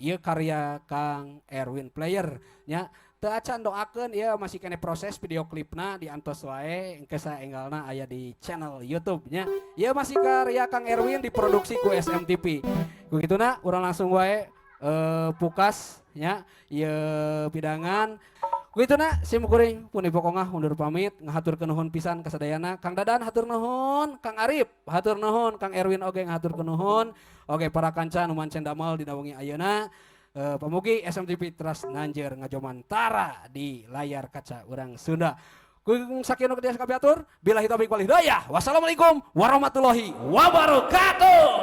ieu karya Kang Erwin Player nya. Teu acan doakeun ieu masih kene proses video klipna diantos wae engke saenggalna aya di channel YouTube nya. Ieu masih karya Kang Erwin diproduksi ku SMTV. Kugituna urang langsung wae pukas nya ieu pidangan. Kugituna simkuring pun pokongah undur pamit ngahaturkeun nuhun pisan kasadayana. Kang Dadan hatur nuhun, Kang Arif hatur nuhun, Kang Erwin oge ngahaturkeun nuhun. Oge para kanca nu mancen damel dina wengi ayeuna. Pamugi SMTV Trust Nanjer ngajoman tara di layar kaca urang Sunda. Kung sakieu nu kadieu kabiatur, billahi taufiq wal hidayah. Wassalamualaikum warahmatullahi wabarakatuh.